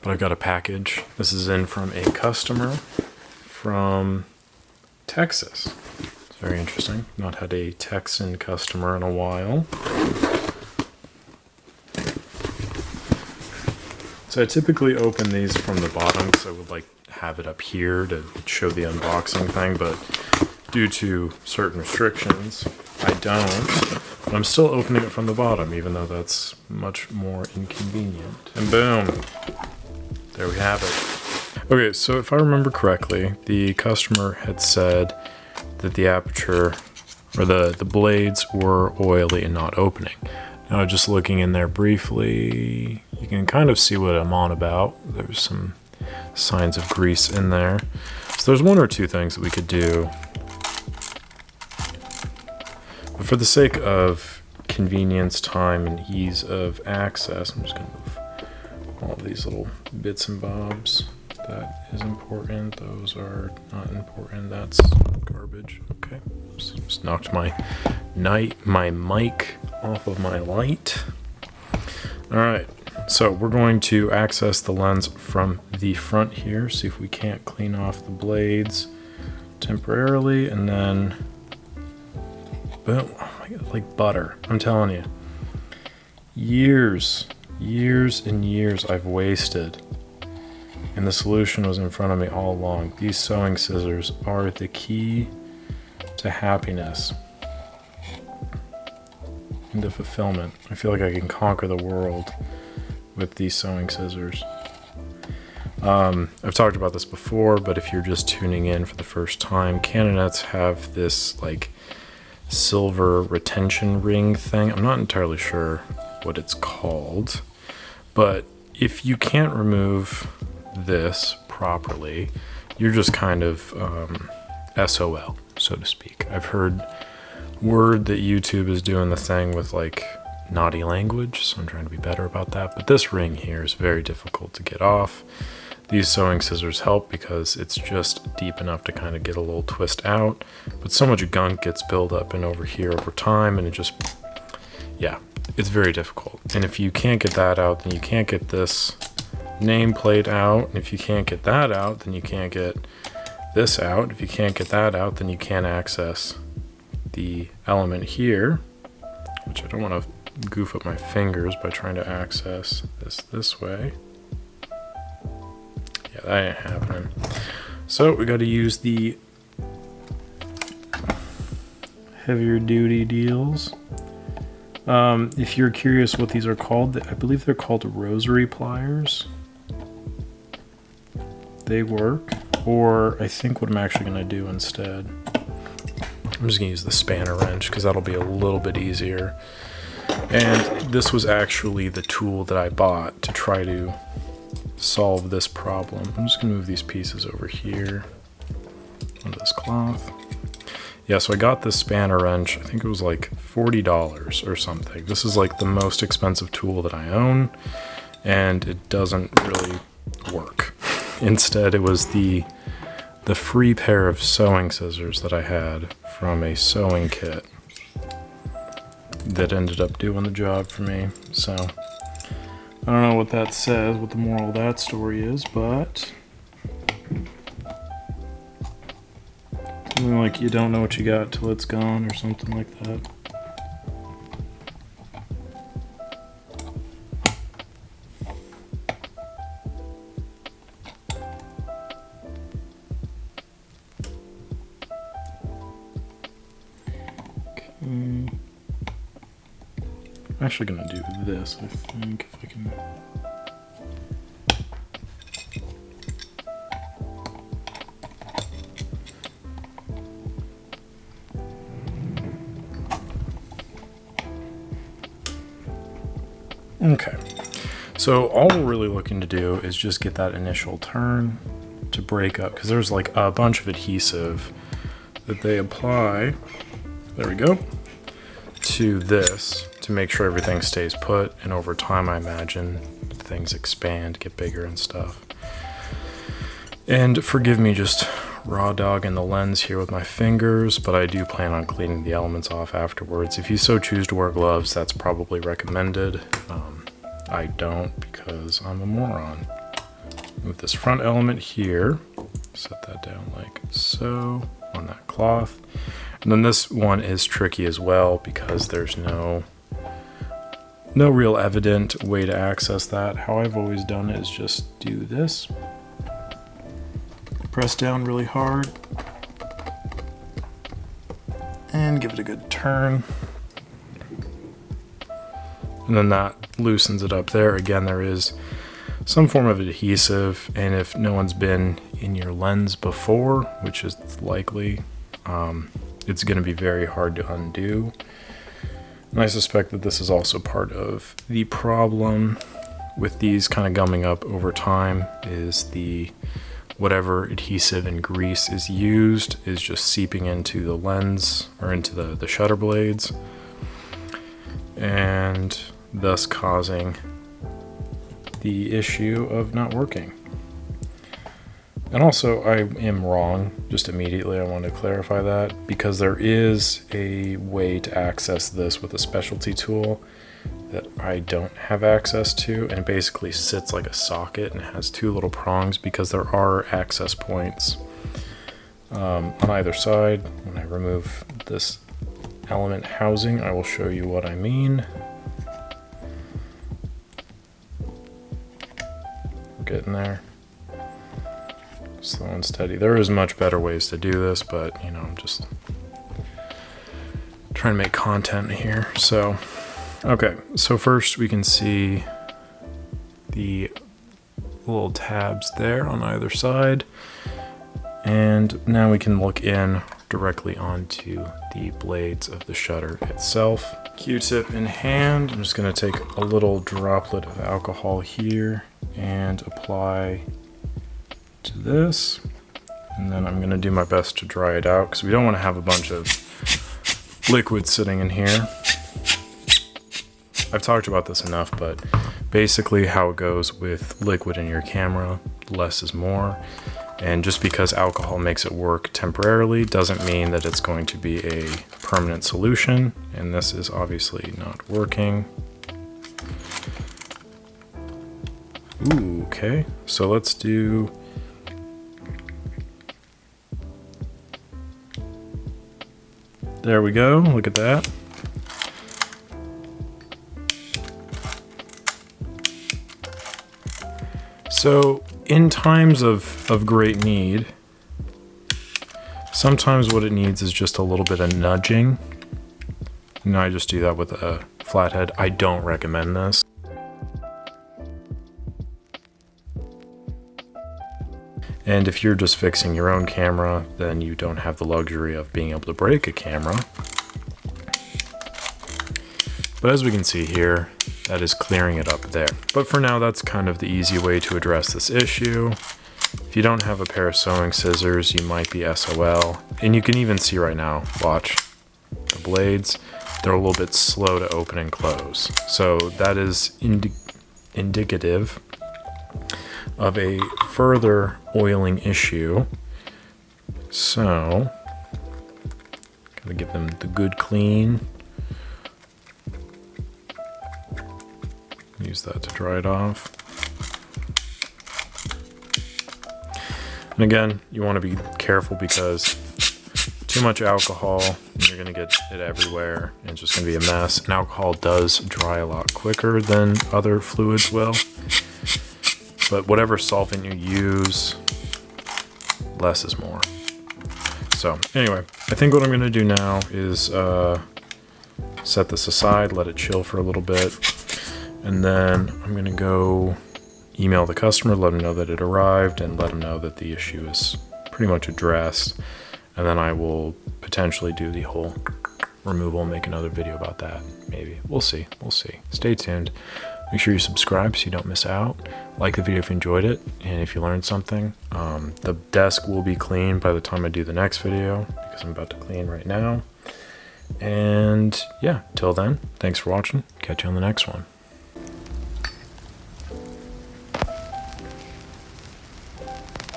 but I got a package. This is in from a customer from Texas. It's very interesting. Not had a Texan customer in a while. So I typically open these from the bottom because I would like have it up here to show the unboxing thing, but due to certain restrictions, I don't. But I'm still opening it from the bottom, even though that's much more inconvenient. And boom, there we have it. Okay, so if I remember correctly, the customer had said that the aperture or the blades were oily and not opening. Now, just looking in there briefly, you can kind of see what I'm on about. There's some signs of grease in there. So there's one or two things that we could do. But for the sake of convenience, time, and ease of access, I'm just going to move all these little bits and bobs. That is important. Those are not important. That's garbage. Okay. Oops. Just knocked my mic off of my light. All right. So we're going to access the lens from the front here. See if we can't clean off the blades temporarily, and then boom. Oh my God, like butter. I'm telling you. Years and years I've wasted. And the solution was in front of me all along. These sewing scissors are the key to happiness and to fulfillment. I feel like I can conquer the world with these sewing scissors. I've talked about this before, but if you're just tuning in for the first time, Canonets have this like silver retention ring thing. I'm not entirely sure what it's called, but if you can't remove this properly, you're just kind of SOL, so to speak. I've heard word that YouTube is doing the thing with like naughty language, so I'm trying to be better about that. But this ring here is very difficult to get off. These sewing scissors help because it's just deep enough to kind of get a little twist out, but so much gunk gets built up in over here over time, and it just, yeah, it's very difficult. And if you can't get that out, then you can't get this nameplate out. And if you can't get that out, then you can't get this out. If you can't get that out, then you can't access the element here, which I don't want to goof up my fingers by trying to access this way. Yeah, that ain't happening. So we got to use the heavier duty deals. If you're curious what these are called, I believe they're called rosary pliers. They work. Or I think what I'm actually going to do instead, I'm just going to use the spanner wrench because that'll be a little bit easier. And this was actually the tool that I bought to try to solve this problem. I'm just going to move these pieces over here onto this cloth. Yeah, so I got this spanner wrench. I think it was like $40 or something. This is like the most expensive tool that I own, and it doesn't really work. Instead, it was the free pair of sewing scissors that I had from a sewing kit that ended up doing the job for me. So I don't know what that says, what the moral of that story is, but something like you don't know what you got till it's gone or something like that. I'm actually gonna do this, I think, if I can. Okay, so all we're really looking to do is just get that initial turn to break up, because there's like a bunch of adhesive that they apply, there we go, to this to make sure everything stays put, and over time I imagine things expand, get bigger and stuff. And forgive me just raw dogging the lens here with my fingers, but I do plan on cleaning the elements off afterwards. If you so choose to wear gloves, that's probably recommended. I don't, because I'm a moron. move this front element here, set that down like so on that cloth. And then this one is tricky as well because there's no real evident way to access that. How I've always done it is just do this. Press down really hard and give it a good turn. And then that loosens it up there. Again, there is some form of adhesive, and if no one's been in your lens before, which is likely, it's going to be very hard to undo. And I suspect that this is also part of the problem with these kind of gumming up over time, is the whatever adhesive and grease is used is just seeping into the lens or into the shutter blades, and thus causing the issue of not working. And also, I am wrong just immediately. I want to clarify that, because there is a way to access this with a specialty tool that I don't have access to, and it basically sits like a socket and it has two little prongs, because there are access points on either side. When I remove this element housing, I will show you what I mean. We're getting there. Slow and steady. There is much better ways to do this, but you know, I'm just trying to make content here. So, okay, so first we can see the little tabs there on either side, and now we can look in directly onto the blades of the shutter itself. Q-tip in hand, I'm just going to take a little droplet of alcohol here and apply to this, and then I'm going to do my best to dry it out, because we don't want to have a bunch of liquid sitting in here. I've talked about this enough, but basically how it goes with liquid in your camera, less is more. And just because alcohol makes it work temporarily doesn't mean that it's going to be a permanent solution, and this is obviously not working. Ooh, okay, so let's do there we go, look at that. So in times of great need, sometimes what it needs is just a little bit of nudging. And I just do that with a flathead. I don't recommend this. And if you're just fixing your own camera, then you don't have the luxury of being able to break a camera. But as we can see here, that is clearing it up there. But for now, that's kind of the easy way to address this issue. If you don't have a pair of sewing scissors, you might be SOL. And you can even see right now, watch, the blades, they're a little bit slow to open and close. So that is indicative of a further oiling issue. So, gotta give them the good clean. Use that to dry it off. And again, you want to be careful, because too much alcohol, and you're going to get it everywhere, and it's just going to be a mess. And alcohol does dry a lot quicker than other fluids will. But whatever solvent you use, less is more. So anyway, I think what I'm going to do now is set this aside, let it chill for a little bit. And then I'm going to go email the customer, let them know that it arrived, and let them know that the issue is pretty much addressed. And then I will potentially do the whole removal and make another video about that. Maybe. We'll see. We'll see. Stay tuned. Make sure you subscribe so you don't miss out. Like the video if you enjoyed it and if you learned something. The desk will be clean by the time I do the next video, because I'm about to clean right now. And yeah, till then, thanks for watching. Catch you on the next one.